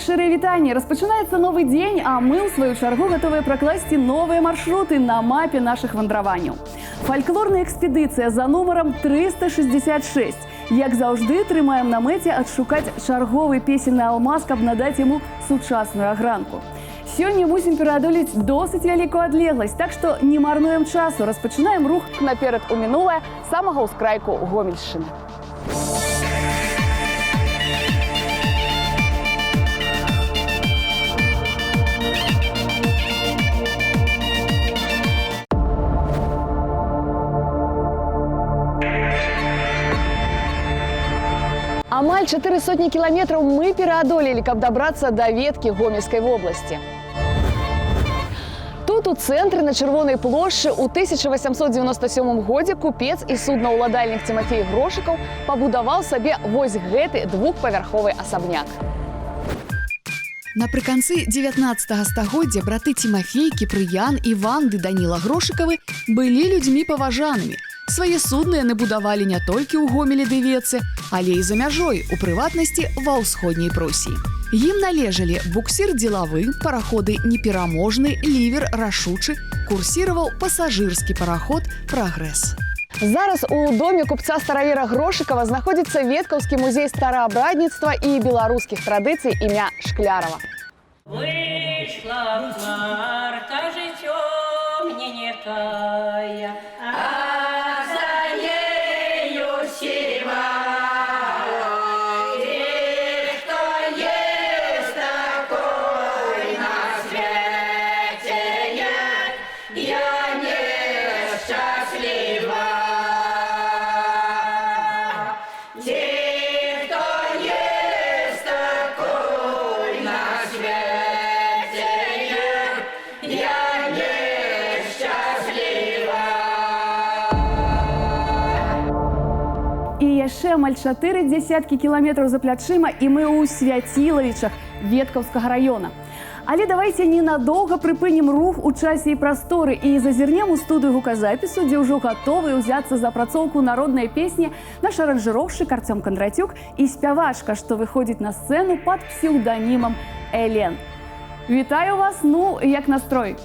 Шчырыя вітанні. Распачынаецца новы дзень, а мы, у сваю чаргу, гатовыя пракласці новыя маршруты на мапе нашых вандраванняў. Фальклорная экспедыцыя за нумарам 366. Як заўжды, трымаем на мэце адшукаць чарговы песенны алмаз, каб надаць яму сучасную агранку. Сёння мусім пераадолець досыць вялікую адлегласць, так што не марнуем часу, распачынаем рух наперад у мінулае самага ўскрайку Гомельшчыны. Амаль 400 кіламетраў мы пераадолелі, каб дабрацца да веткі Гомельскай вобласці. Тут, у цэнтры на Чырвонай плошчы, у 1897 годзе купец і суднаўладальнік Цімафей Грошыкаў пабудаваў сабе вось гэты двухпавярховы асабняк. Напрыканцы 19 стагоддзя браты Цімафей, Кіпрыян, Іван ды Даніла Грошыкавы былі людзьмі паважанымі. Свае судны яны будавалі не толькі ў Гомелі ды Вецы, але і за мяжой, у прыватнасці ва ўсходняй Прусіі. Ім належалі буксір дзелавы, параходы непераможны, лівер рашучы, курсіраваў пасажырскі параход «Прагрэс». Зараз у доме купца старавера Грошыкава знаходзіцца веткаўскі музей стараабрадніцтва і беларускіх традыцый імя Шклярова. Вышла Марта жыццё мне некая, а за нею сіва. И что есть такой на свете я несчастлива. Те, кто есть такой на свете я несчастлива. І яшчэ амаль 4 дзесяткі кіламетраў за плячыма, і мы ў Свяцілавічах Веткаўскага раёна. Але давайте ненадоўга прыпынім рух у часе і прасторы і зазірнем у студыю гуказапісу, дзе ўжо гатовы ўзяцца за апрацоўку народнай песні наш аранжыроўшчык Артём Кондратюк і спявачка, што выходзіць на сцэну пад псеўданімам Элен. Вітаю вас, ну, як настрой?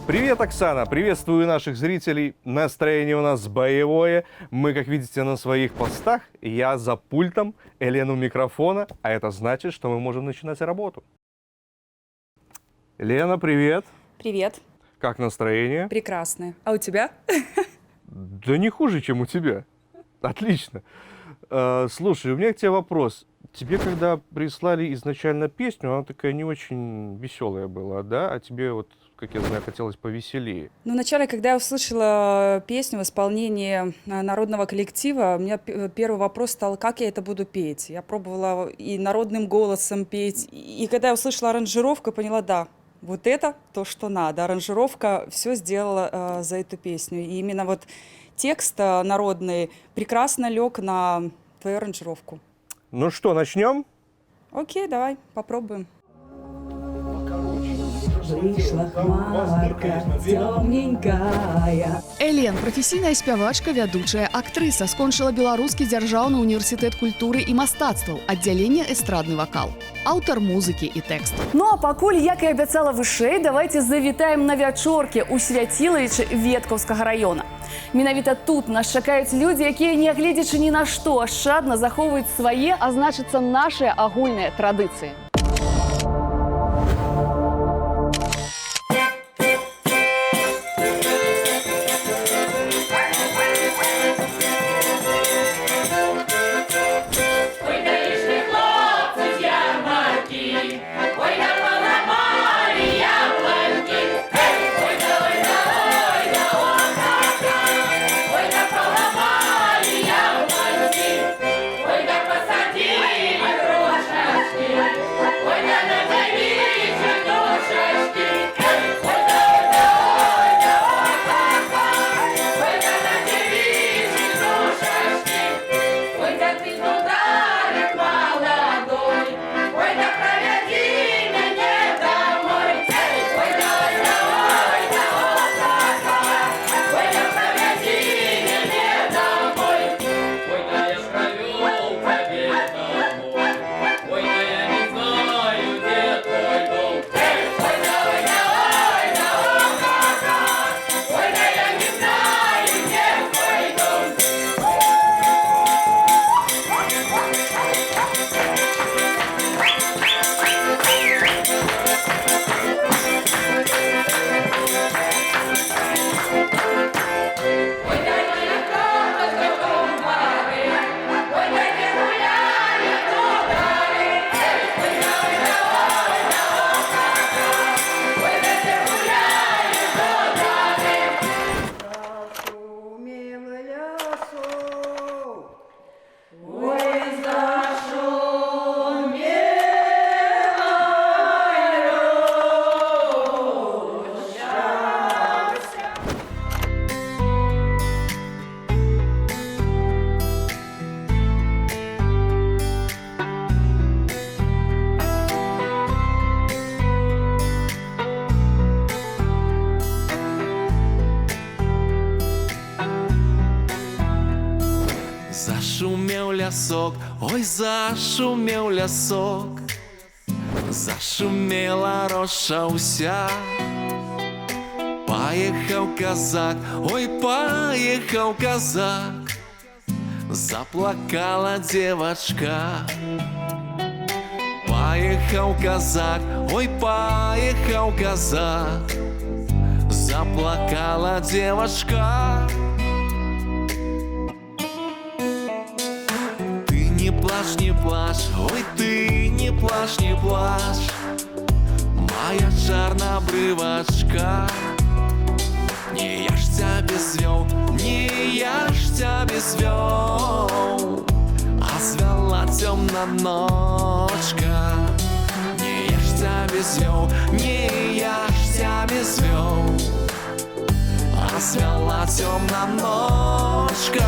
Привет, Оксана! Приветствую наших зрителей. Настроение у нас боевое. Мы, как видите, на своих постах. Я за пультом, Елена у микрофона. А это значит, что мы можем начинать работу. Лена, привет! Привет. Как настроение? Прекрасное. А у тебя? Да не хуже, чем у тебя. Отлично. Слушай, у меня к тебе вопрос. Тебе, когда прислали изначально песню, она такая не очень веселая была, да? А тебе вот, как я знаю, хотелось повеселее. Ну, вначале, когда я услышала песню в исполнении народного коллектива, у меня первый вопрос стал, как я это буду петь. Я пробовала и народным голосом петь. И когда я услышала аранжировку, поняла, да, вот это то, что надо. Аранжировка все сделала за эту песню. И именно вот текст народный прекрасно лег на твою аранжировку. Ну что, начнем? Окей, давай, попробуем. Вышла хмарка темненькая. Элен, прафесійная спявачка, вядучая актрыса, скончыла Беларускі дзяржаўны універсітэт культуры і мастацтваў, аддзяленне эстрадны вакал, аўтар музыкі і тэксту. Ну а пакуль, як і абяцала вышэй, давайте завітаем на вячоркі ў Свяцілавічы Веткаўскага раёна. Менавіта тут нас чакаюць людзі, якія, нягледзячы ні на што, ашчадна захоўваюць свае, а значыцца, нашыя агульныя традыцыі. Ой, да посадили рожашки, Зашумел лясок, ой, зашумел лясок, зашумела роша уся. Поехал казак, ой, поехал казак, заплакала девочка. Поехал казак, ой, поехал казак, заплакала девочка. Ты не плачь, не плачь, ой, ты не плачь, не плачь, моя чорнобривочка. Не ешься без вел, не ешься без вел, а свела темна ночка. Не ешься без вел, не ешься без вел, а свела темна ночка.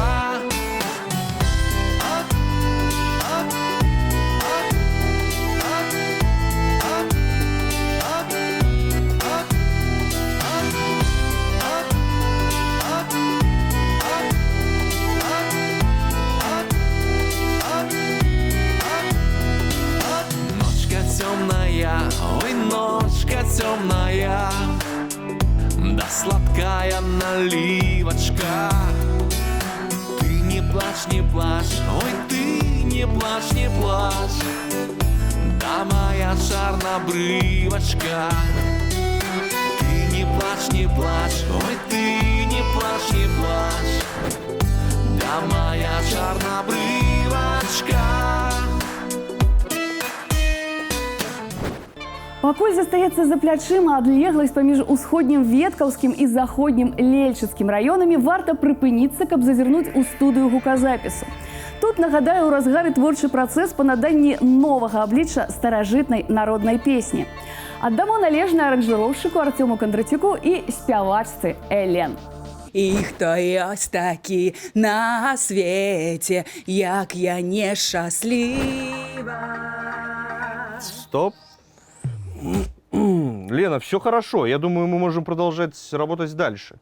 Ой, ночка темная, да сладкая наливочка. Ты не плачь, не плачь, ой, ты не плачь, не плачь, да моя чорнобривочка. Ты не плачь, не плачь, ой, ты не плачь, не плачь, да моя чорнобривочка. Пакуль застаецца за плячыма адлегласць паміж усходнім веткаўскім і заходнім лельчыцкім раёнамі, варта прыпыніцца, каб зазірнуць у студыю гуказапісу. Тут, нагадаю, у разгары творчы працэс па наданні новага аблічча старажытнай народнай песні. Аддамо належнае аранжыроўшчыку Артёму Кондратюку і спявачцы Элен. І хто ёсць такі на свеце, як я нешчасліва. Стоп. Лена, все хорошо. Я думаю, мы можем продолжать работать дальше.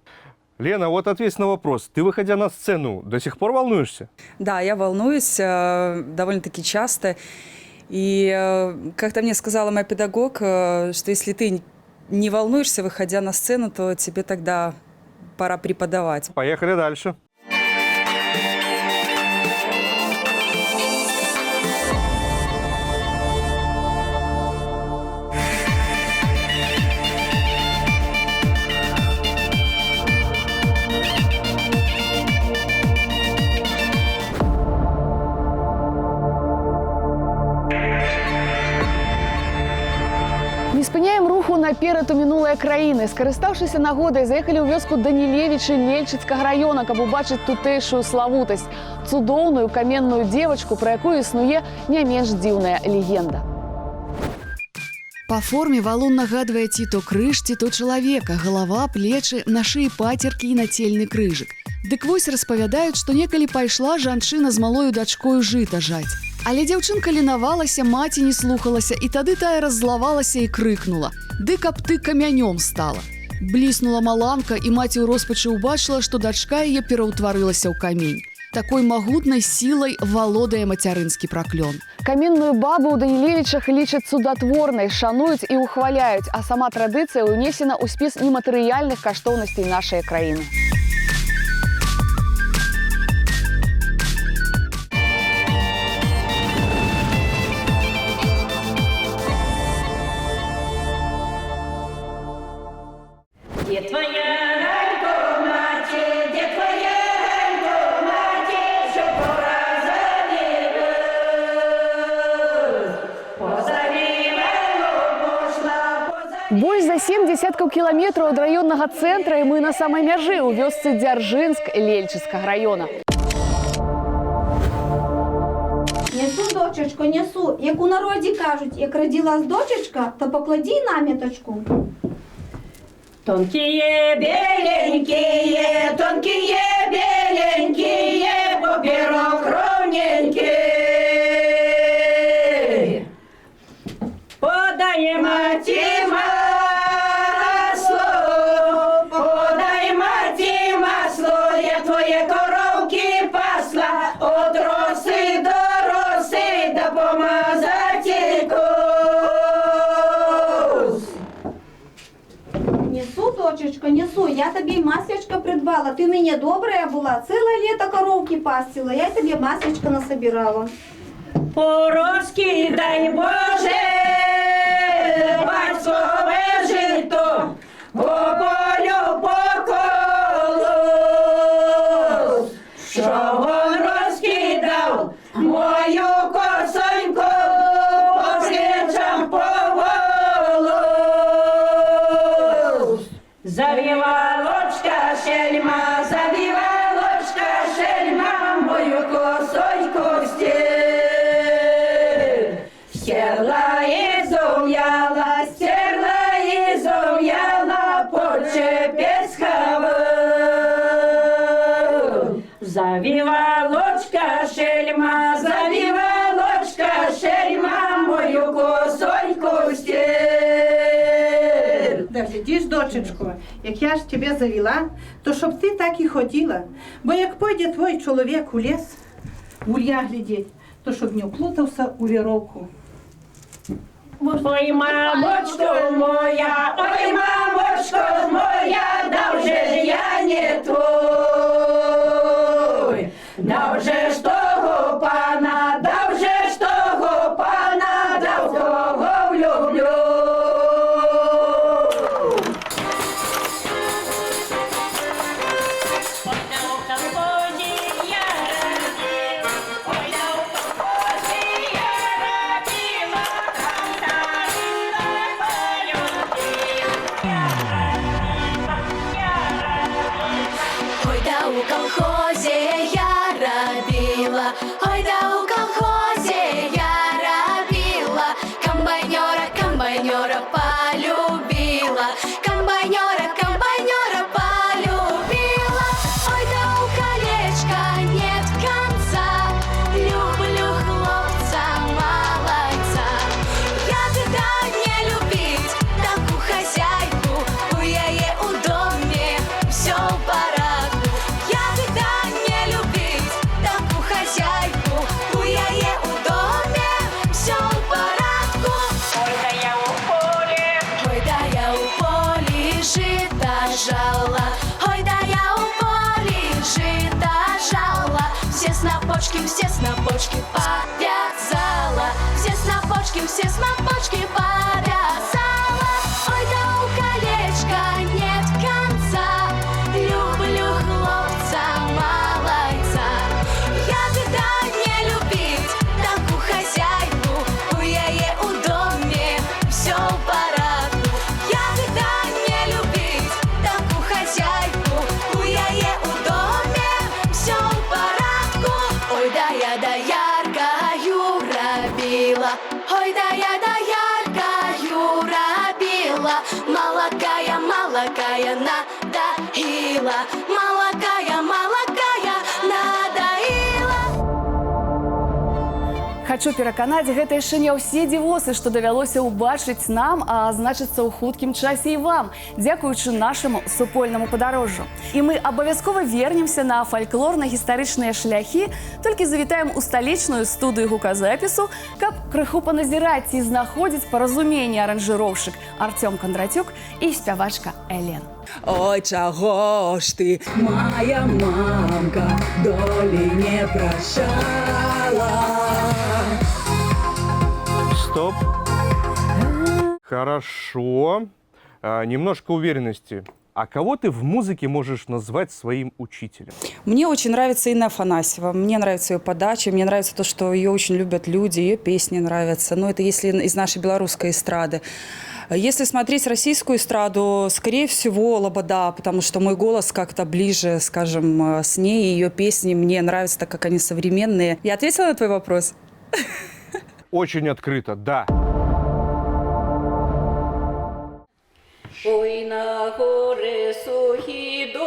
Лена, вот ответь на вопрос. Ты, выходя на сцену, до сих пор волнуешься? Да, я волнуюсь довольно-таки часто. И как-то мне сказала моя педагог, что если ты не волнуешься, выходя на сцену, то тебе тогда пора преподавать. Поехали дальше. Не спыняем руху наперад у мінулыя краіны. Скарыстаўшыся нагодай, заехалі ў вёску Данілевічы Лельчыцкага раёна, каб убачыць тутэйшую славутасць, цудоўную каменную девачку, пра якую існуе не менш дзіўная легенда. Па форме валун нагадвае ці то крыж, ці то чалавека, галава, плечы, на шыі пацеркі і нацельны крыжык. Дык вось распавядаюць, што некалі пайшла жанчына з малою дачкою жыта жаць. Але дзяўчынка ленавалася, маці не слухалася, і тады тая раззлавалася і крыкнула: «Ды каб ты камянём стала!» Бліснула маланка, і маці ў роспачы ўбачыла, што дачка яе пераўтварылася ў камень. Такой магутнай сілай валодае мацярынскі праклён. Каменную бабу ў Данілевічах лічаць цудатворнай, шануюць і ўхваляюць, а сама традыцыя ўнесена ў спіс нематэрыяльных каштоўнасцей нашай краіны. Где твоя альтомати, где твоя альтомати, что пора завелась. Позавивала, пошла, позавивала. Больш за 7 десяткаў кіламетраў ад раённага цэнтра, і мы на самай мяжы ў вёсцы Дзяржынск Лельчыцкага раёна. Несу, дочечко, несу. Як у народі кажуть, як родилась дочечка, то поклади наміточку. Тонкие, беленькие, поперек ровненькие. Подай мати масло, подай мати масло, я твои коровки пасла. я тобі маслячко придбала. Ти в мене добра була, ціле літо коровки пастила, я тобі маслячко насобирала. Порозкидай, Боже, батькове жито, по полю по колу, що он розкидав мою косоньку по плечам по волу. Завівалочка шельма, завівалочка шельма, мою косоньку стерла і зум'яла, стерла і зум'яла, почепець хавав. Завівалочка шельма, завівалочка шельма, мою косоньку Да глядиш, дочечко, як я ж тебе завела, то щоб ти так і ходила. Бо як пойде твій чоловік у ліс, гулья глядіть, то щоб не вплутався у віровку. Ой, мамочко моя, ой, мамочко моя, да вже ж я не твой. Да вже ж того пана, да вже ж того пана, да в кого влюблю. Ой, да у колхозе я робила, ой, да у колхозе я робила, комбайнера, комбайнера полюбила, комбайнера, комбайнера полюбила, ой, да у колечка нет конца, люблю хлопца молодца, я тогда не любить такую хозяйку, у яе у доме все в порядку. Я тогда не любить такую хозяйку, у яе у доме все в порядку. Ой, да я у поле, Ой, да я у поле жито жала, ой, да я у поле жито жала, все снопочки повязала, все снопочки повязала, ой, да у колечка нет конца, люблю хлопца молодца, я тогда не любить такую хозяйку, у яе у доме все в порядку, я тогда не любить такую хозяйку, у яе у доме все в порядку. Ой, да я яркою робила, ой, да я яркою робила, молокая, молокая надоила, молокая, молокая надоила. Хачу пераканаць, гэта яшчэ не ўсе дзівосы, што давялося ўбачыць нам, а значыцца ў хуткім часе і вам, дзякуючы нашаму супольнаму падарожжу. І мы абавязкова вернемся на фальклорна-гістарычныя шляхі, толькі завітаем у сталічную студыю гуказапісу, каб крыху паназіраць і знаходзіць паразуменне аранжыроўшчык Артём Кондратюк і спявачка Элен. Ой, чаго ж ты, Моя мамка долі не прощала. Стоп. Хорошо. Немножко уверенности. А кого ты в музыке можешь назвать своим учителем? Мне очень нравится Инна Афанасьева, мне нравится ее подача, мне нравится то, что ее очень любят люди, ее песни нравятся. Но это если из нашей белорусской эстрады. Если смотреть российскую эстраду, скорее всего, Лобода, потому что мой голос как-то ближе, скажем, с ней, ее песни мне нравятся, так как они современные. Я ответила на твой вопрос? Очень открыто, да. ой, на гори сухі до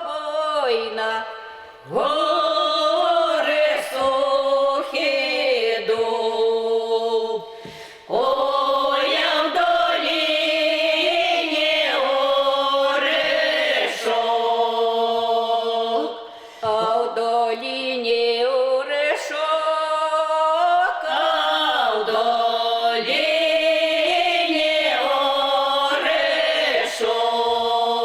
бойна, гори сухі до. Ой, я в долині орешок, а в долині орешок, а в долині орешок.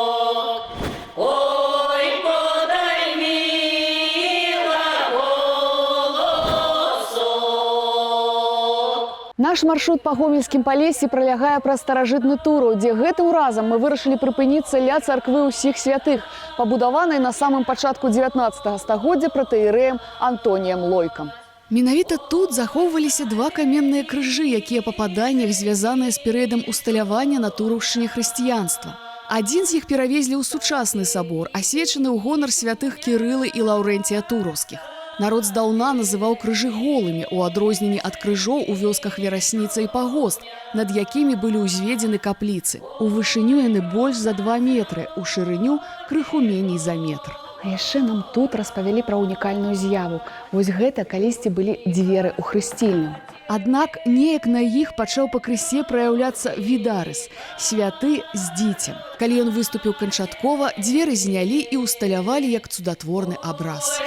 Наш маршрут па гомельскім палесі пралягае праз старажытны Тураў, дзе гэтым разам мы вырашылі прыпыніцца ля царквы ўсіх святых, пабудаванай на самым пачатку 19 стагоддзя пратэірэем Антоніем Лойкам. Менавіта тут захоўваліся два каменныя крыжы, якія па паданнях звязаныя з перыядам усталявання на тураўшчыне хрысціянства. Адзін з іх перавезлі ў сучасны сабор, асвечаны ў гонар святых Кірылы і Лаўрэнція Тураўскіх. Народ здаўна называў крыжы голымі, у адрозненні ад крыжоў у вёсках Верасніца і Пагост, над якімі былі ўзведзены капліцы. У вышыню яны больш за 2 метры, у шырыню крыху меней за метр. А яшчэ нам тут распавялі пра унікальную з'яву. Вось гэта калісьці былі дзверы ў хрысцільню. Аднак неяк на іх пачаў пакрысе праяўляцца відарыс, святы з дзіцем. Калі ён выступіў канчаткова, дзверы знялі і усталявалі як цудатворны абраз.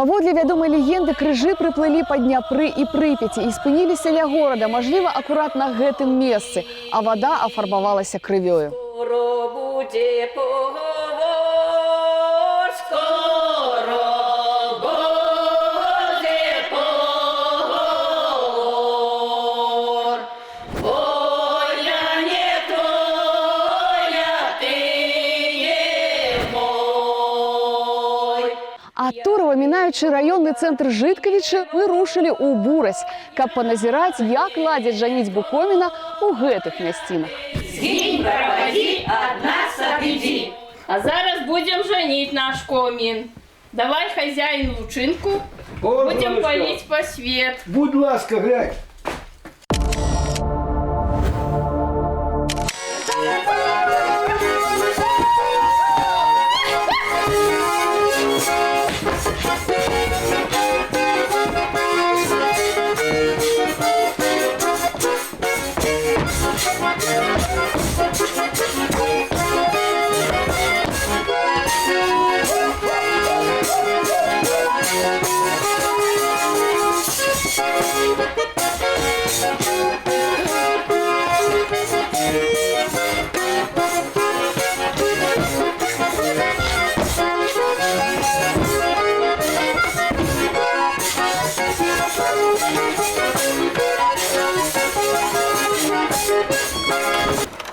Паводле вядомай легенды, крыжы прыплылі па Дняпры і Прыпяці і спыніліся ля горада, мажліва, акурат на гэтым месцы, а вада афарбавалася крывёю. А Турова, мінаючы раённы цэнтр Жыткавіча, мы рушылі ў Бурась, каб паназіраць, як ладзяць жаніцьбу Коміна ў гэтых мясцінах. Згинь, проводи, от нас отойди. А зараз будем женить наш Комін. Давай, хозяин, лучинку. Будем палить по свет. Будь ласка, глянь.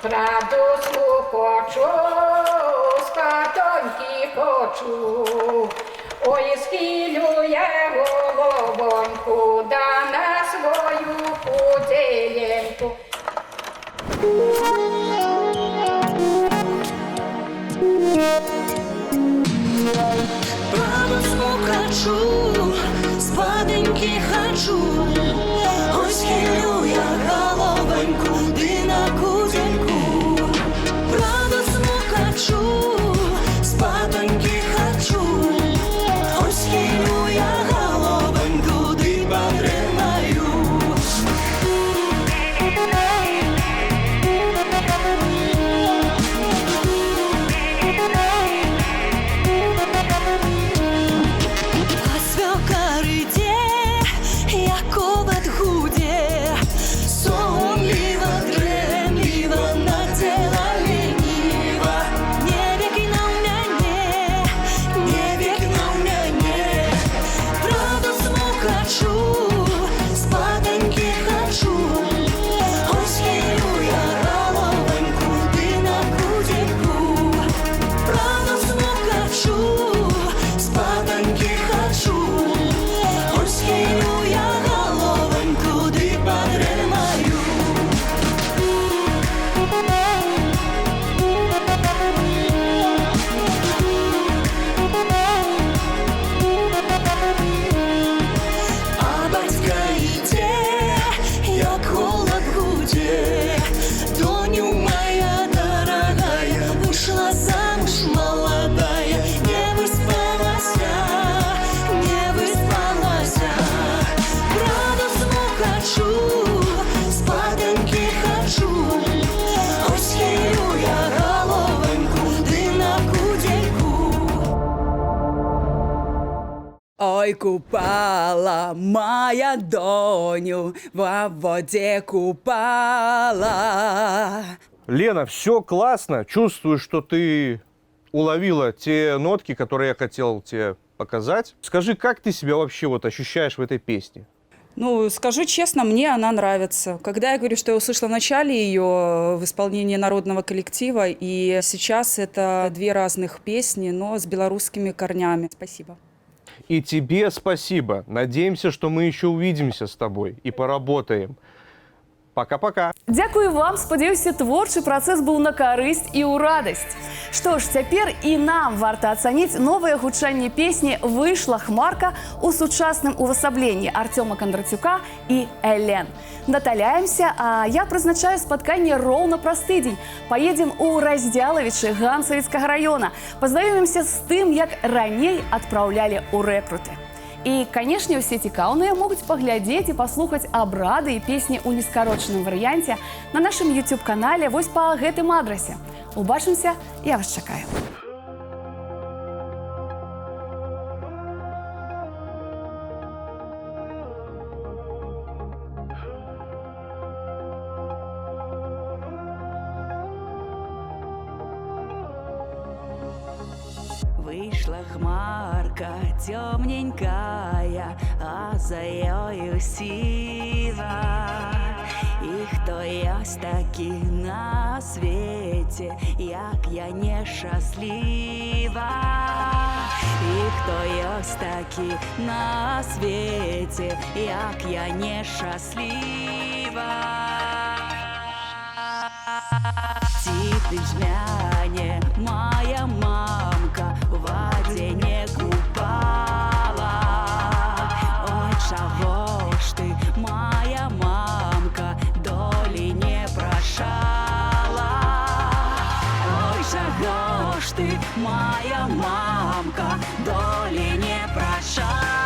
Радоску хочу, скатоньки хочу, ой, схилю я головоньку, да на свою куделеньку. Радоску хочу, спаденьки хочу, ой, схилю я головоньку, да на куделеньку. Хочу, спатоньки хочу, ой, скину я головоньку, ты подремаю. А свекор иде, як Ой, купала моя доню, во воде купала. Лена, все классно. Чувствую, что ты уловила те нотки, которые я хотел тебе показать. Скажи, как ты себя вообще вот ощущаешь в этой песне? Ну, скажу честно, мне она нравится. Когда я говорю, что я услышала в начале ее в исполнении народного коллектива, и сейчас это две разных песни, но с белорусскими корнями. Спасибо. И тебе спасибо. Надеемся, что мы еще увидимся с тобой и поработаем. Пока-пока. Дзякую вам, спадзяюся, творчы працэс быў на карысць і ў радасць. Што ж, цяпер і нам варта ацаніць новае гучанне песні «Выйшла хмарка» у сучасным увасабленні Артёма Кандрацюка і Элен. Наталяемся, а я прызначаю спатканне роўна праз тыдзень. Поедем у Раздзялавічы Ганцавіцкага раёна. Пазнаёмімся з тым, як раней адпраўлялі ў рэкруты. І, канешне, усе цікаўныя могуць паглядзець і паслухаць абрады і песні ў нескарочаным варыянце на нашым YouTube-канале вось па гэтым адрасе. Убачымся, я вас чакаю. Вышла хмарка темненькая, а за ёю сіва. І хто ёсць такі на свеце, як я нешчасліва. І хто ёсць такі на свеце, як я нешчасліва. Ці ты жмяне, моя мамка, у воде не купала. Ой, чаго ж ты, моя мамка, долі не прощала. Ой, чаго ж ты, моя мамка, долі не прощала.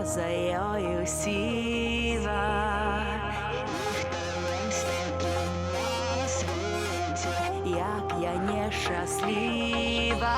За ёю сіва. Як я нешчасліва.